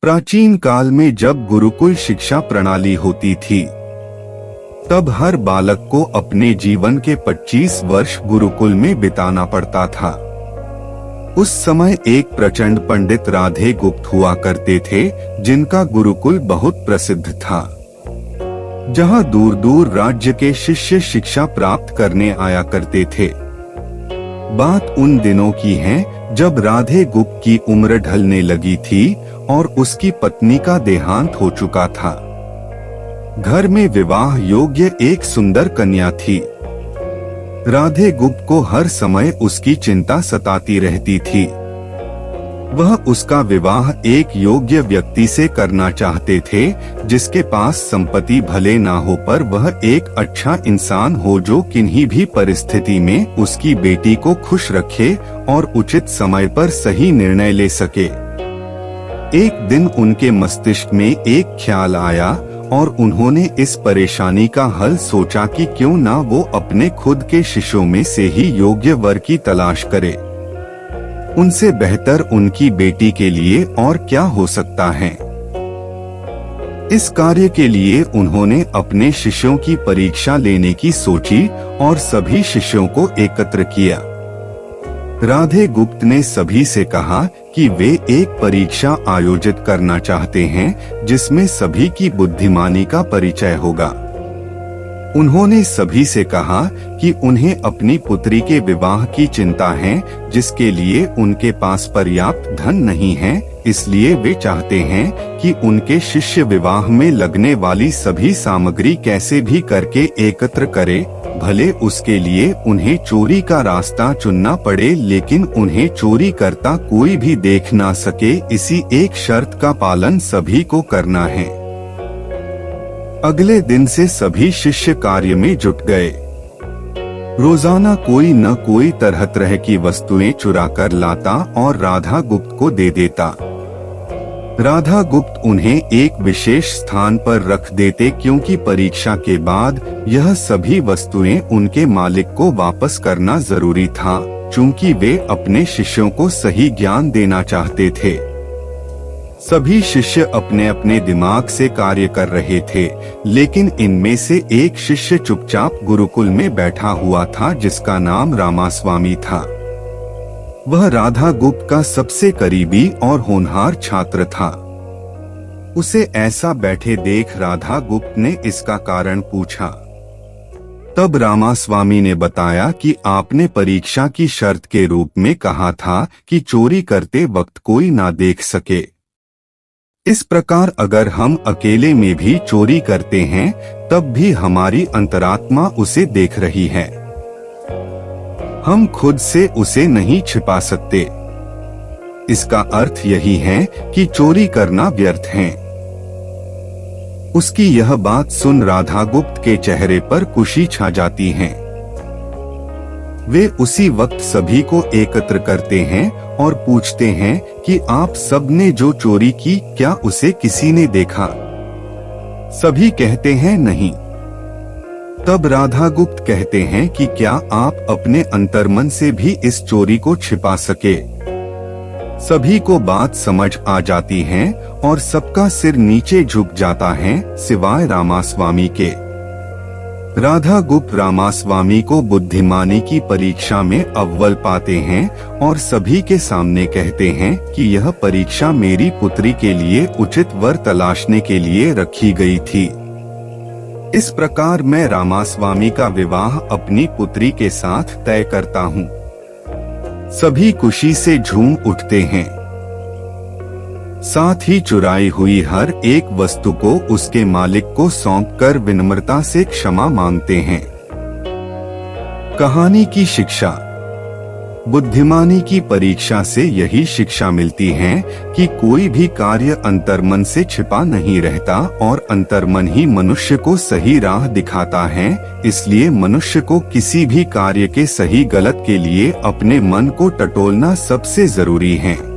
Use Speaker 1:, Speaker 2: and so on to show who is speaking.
Speaker 1: प्राचीन काल में जब गुरुकुल शिक्षा प्रणाली होती थी, तब हर बालक को अपने जीवन के 25 वर्ष गुरुकुल में बिताना पड़ता था। उस समय एक प्रचंड पंडित राधे गुप्त हुआ करते थे, जिनका गुरुकुल बहुत प्रसिद्ध था, जहां दूर दूर राज्य के शिष्य शिक्षा प्राप्त करने आया करते थे। बात उन दिनों की है जब राधे गुप्त की उम्र ढलने लगी थी और उसकी पत्नी का देहांत हो चुका था। घर में विवाह योग्य एक सुंदर कन्या थी। राधे गुप्त को हर समय उसकी चिंता सताती रहती थी। वह उसका विवाह एक योग्य व्यक्ति से करना चाहते थे, जिसके पास संपत्ति भले ना हो पर वह एक अच्छा इंसान हो, जो किन्हीं भी परिस्थिति में उसकी बेटी को खुश रखे और उचित समय पर सही निर्णय ले सके। एक दिन उनके मस्तिष्क में एक ख्याल आया और उन्होंने इस परेशानी का हल सोचा कि क्यों ना वो अपने खुद के शिष्यों में से ही योग्य वर की तलाश करे। उनसे बेहतर उनकी बेटी के लिए और क्या हो सकता है। इस कार्य के लिए उन्होंने अपने शिष्यों की परीक्षा लेने की सोची और सभी शिष्यों को एकत्र किया। राधे गुप्त ने सभी से कहा कि वे एक परीक्षा आयोजित करना चाहते हैं, जिसमें सभी की बुद्धिमानी का परिचय होगा। उन्होंने सभी से कहा कि उन्हें अपनी पुत्री के विवाह की चिंता है, जिसके लिए उनके पास पर्याप्त धन नहीं है, इसलिए वे चाहते हैं कि उनके शिष्य विवाह में लगने वाली सभी सामग्री कैसे भी करके एकत्र करे, भले उसके लिए उन्हें चोरी का रास्ता चुनना पड़े, लेकिन उन्हें चोरी करता कोई भी देख ना सके। इसी एक शर्त का पालन सभी को करना है। अगले दिन से सभी शिष्य कार्य में जुट गए। रोजाना कोई न कोई तरह तरह की वस्तुएं चुरा कर लाता और राधा गुप्त को दे देता। राधा गुप्त उन्हें एक विशेष स्थान पर रख देते, क्योंकि परीक्षा के बाद यह सभी वस्तुएं उनके मालिक को वापस करना जरूरी था, चूंकि वे अपने शिष्यों को सही ज्ञान देना चाहते थे। सभी शिष्य अपने अपने दिमाग से कार्य कर रहे थे, लेकिन इनमें से एक शिष्य चुपचाप गुरुकुल में बैठा हुआ था, जिसका नाम रामास्वामी था। वह राधा गुप्त का सबसे करीबी और होनहार छात्र था। उसे ऐसा बैठे देख राधा गुप्त ने इसका कारण पूछा। तब रामास्वामी ने बताया कि आपने परीक्षा की शर्त के रूप में कहा था कि चोरी करते वक्त कोई ना देख सके। इस प्रकार अगर हम अकेले में भी चोरी करते हैं, तब भी हमारी अंतरात्मा उसे देख रही है। हम खुद से उसे नहीं छिपा सकते। इसका अर्थ यही है कि चोरी करना व्यर्थ है। उसकी यह बात सुन राधा गुप्त के चेहरे पर खुशी छा जाती है। वे उसी वक्त सभी को एकत्र करते हैं और पूछते हैं कि आप सब ने जो चोरी की, क्या उसे किसी ने देखा? सभी कहते हैं नहीं। तब राधा गुप्त कहते हैं कि क्या आप अपने अंतर्मन से भी इस चोरी को छिपा सके? सभी को बात समझ आ जाती है और सबका सिर नीचे झुक जाता है, सिवाय रामास्वामी के। राधा गुप्त रामास्वामी को बुद्धिमानी की परीक्षा में अव्वल पाते हैं और सभी के सामने कहते हैं कि यह परीक्षा मेरी पुत्री के लिए उचित वर तलाशने के लिए रखी गई थी। इस प्रकार मैं रामास्वामी का विवाह अपनी पुत्री के साथ तय करता हूँ। सभी खुशी से झूम उठते हैं। साथ ही चुराई हुई हर एक वस्तु को उसके मालिक को सौंपकर विनम्रता से क्षमा मांगते हैं। कहानी की शिक्षा। बुद्धिमानी की परीक्षा से यही शिक्षा मिलती है कि कोई भी कार्य अंतर्मन से छिपा नहीं रहता और अंतर्मन ही मनुष्य को सही राह दिखाता है। इसलिए मनुष्य को किसी भी कार्य के सही गलत के लिए अपने मन को टटोलना सबसे जरूरी है।